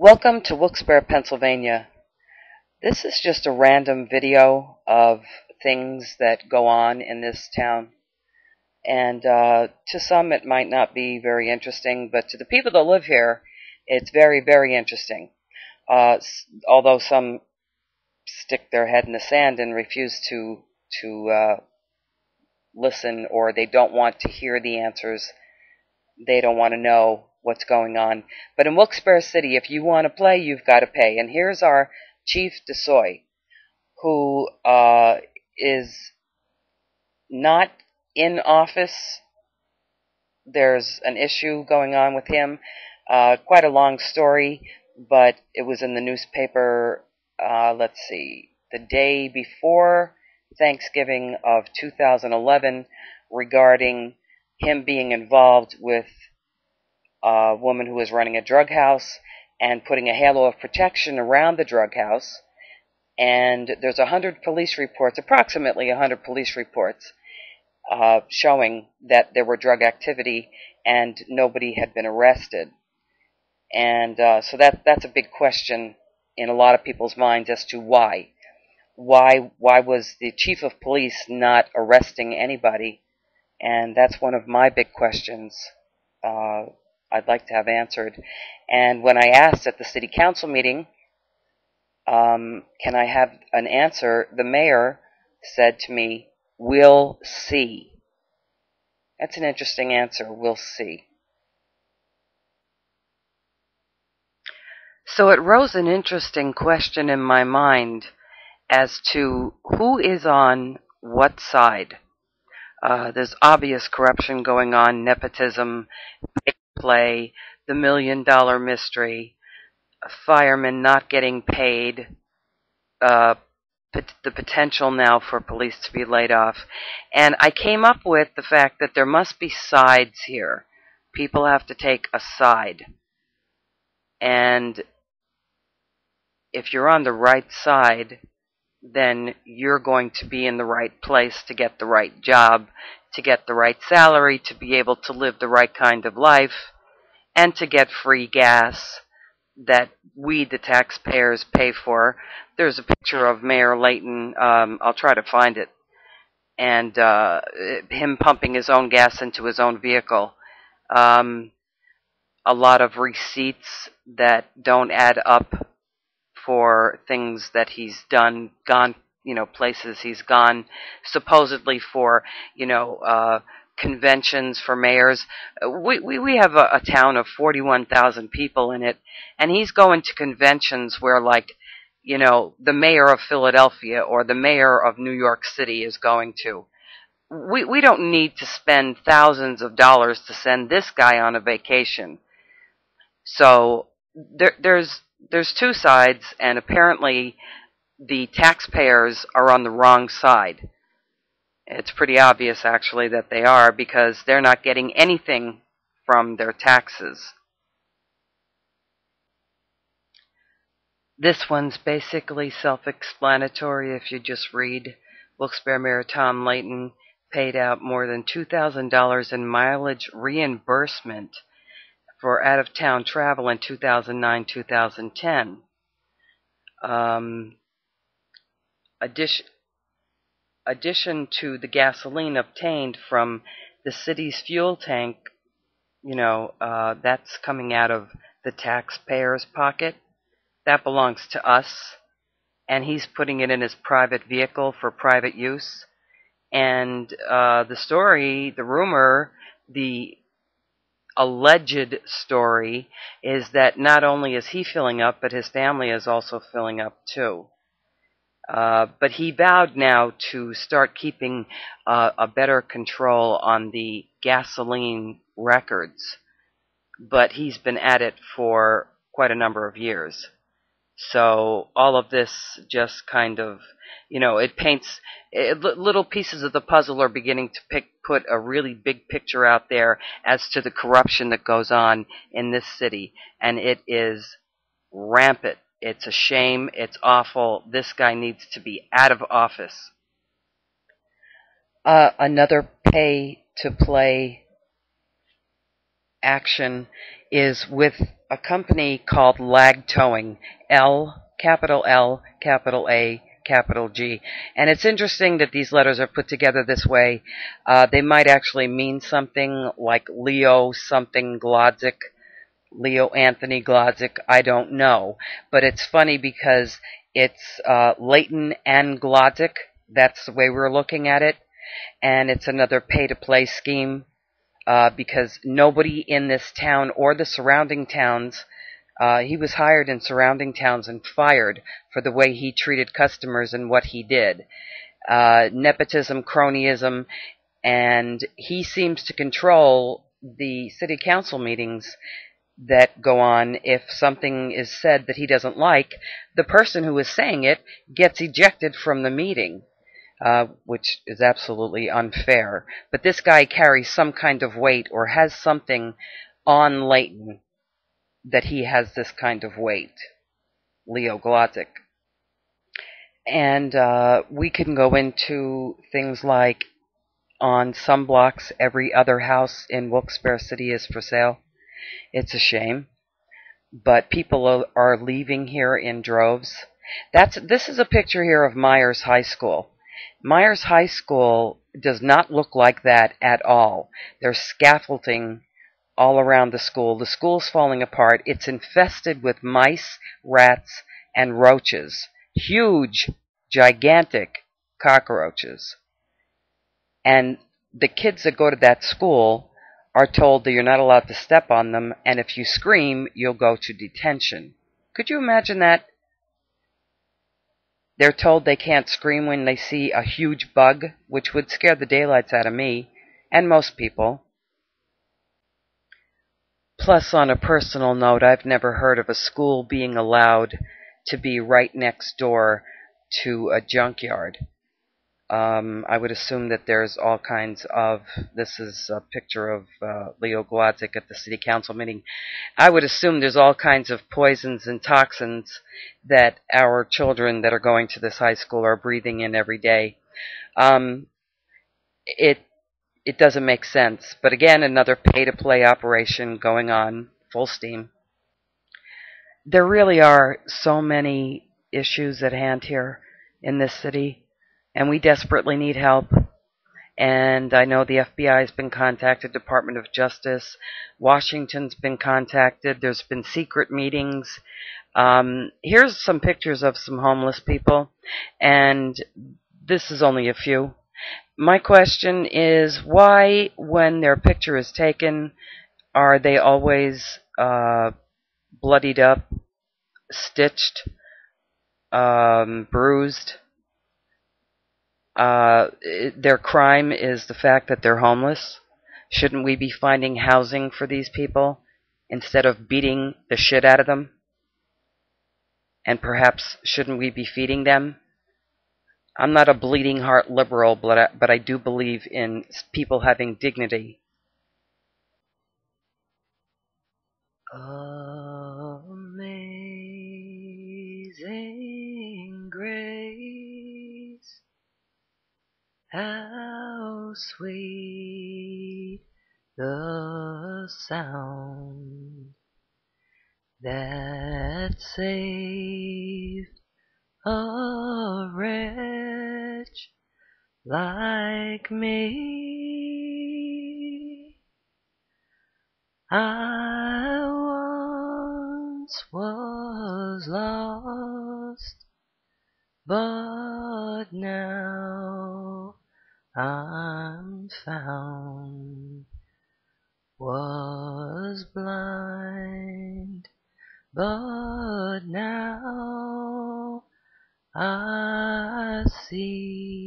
Welcome to Wilkes-Barre, Pennsylvania. This is just a random video of things that go on in this town. And to some it might not be very interesting, but to the people that live here, it's very, very interesting. Although some stick their head in the sand and refuse to listen, or they don't want to hear the answers. They don't want to know what's going on. But in Wilkes-Barre City, if you want to play, you've got to pay. And here's our Chief DeSoy, who is not in office. There's an issue going on with him. Quite a long story, but it was in the newspaper, let's see, the day before Thanksgiving of 2011 regarding him being involved with a woman who was running a drug house and putting a halo of protection around the drug house. And there's 100 police reports, approximately 100 police reports, showing that there were drug activity and nobody had been arrested. And so that's a big question in a lot of people's minds as to why. Why was the chief of police not arresting anybody? And that's one of my big questions I'd like to have answered. And when I asked at the city council meeting, can I have an answer, the mayor said to me, "We'll see." That's an interesting answer, "we'll see." So it rose an interesting question in my mind as to who is on what side. There's obvious corruption going on, nepotism, play, the $1 million mystery, firemen not getting paid, the potential now for police to be laid off. And I came up with the fact that there must be sides here. People have to take a side. And if you're on the right side, then you're going to be in the right place to get the right job, to get the right salary, to be able to live the right kind of life, and to get free gas that we, the taxpayers, pay for. There's a picture of Mayor Leighton, I'll try to find it, and him pumping his own gas into his own vehicle. A lot of receipts that don't add up for things that he's gone, places he's gone, supposedly for, conventions for mayors. We have a town of 41,000 people in it, and he's going to conventions where, the mayor of Philadelphia or the mayor of New York City is going to. We don't need to spend thousands of dollars to send this guy on a vacation. So there's two sides, and apparently the taxpayers are on the wrong side. It's pretty obvious, actually, that they are, because they're not getting anything from their taxes. This one's basically self-explanatory if you just read. Wilkes-Barre Mayor Tom Leighton paid out more than $2,000 in mileage reimbursement for out-of-town travel in 2009-2010. Addition to the gasoline obtained from the city's fuel tank, that's coming out of the taxpayer's pocket. That belongs to us, and he's putting it in his private vehicle for private use. And the story, the rumor, the alleged story is that not only is he filling up, but his family is also filling up too. But he vowed now to start keeping a better control on the gasoline records. But he's been at it for quite a number of years. So all of this just kind of, it paints, little pieces of the puzzle are beginning to put a really big picture out there as to the corruption that goes on in this city. And it is rampant. It's a shame. It's awful. This guy needs to be out of office. Another pay-to-play action is with a company called Lag Towing, capital L, capital A, capital G. And it's interesting that these letters are put together this way. They might actually mean something like Leo something Glodzick, Leo Anthony Glodzick, I don't know. But it's funny because it's Leighton and Glodzick. That's the way we're looking at it. And it's another pay-to-play scheme because nobody in this town or the surrounding towns, he was hired in surrounding towns and fired for the way he treated customers and what he did. Nepotism, cronyism, and he seems to control the city council meetings that go on. If something is said that he doesn't like, the person who is saying it gets ejected from the meeting. Which is absolutely unfair. But this guy carries some kind of weight or has something on Leighton that he has this kind of weight, Leo Glodzick. And we can go into things like on some blocks, every other house in Wilkes-Barre City is for sale. It's a shame. But people are leaving here in droves. This is a picture here of Myers High School. Myers High School does not look like that at all. There's scaffolding all around the school. The school's falling apart. It's infested with mice, rats, and roaches. Huge, gigantic cockroaches. And the kids that go to that school are told that you're not allowed to step on them, and if you scream, you'll go to detention. Could you imagine that? They're told they can't scream when they see a huge bug, which would scare the daylights out of me, and most people. Plus, on a personal note, I've never heard of a school being allowed to be right next door to a junkyard. I would assume that there's all kinds of, this is a picture of Leo Glodzick at the city council meeting. I would assume there's all kinds of poisons and toxins that our children that are going to this high school are breathing in every day. It doesn't make sense. But again, another pay-to-play operation going on full steam. There really are so many issues at hand here in this city. And we desperately need help. And I know the FBI has been contacted, Department of Justice. Washington's been contacted. There's been secret meetings. Here's some pictures of some homeless people. And this is only a few. My question is, why, when their picture is taken, are they always bloodied up, stitched, bruised? Their crime is the fact that they're homeless. Shouldn't we be finding housing for these people instead of beating the shit out of them? And perhaps shouldn't we be feeding them? I'm not a bleeding heart liberal, but I do believe in people having dignity. Amazing grace, how sweet the sound that saved a wretch like me. I once was lost, but now I'm found. Was blind, but now I see.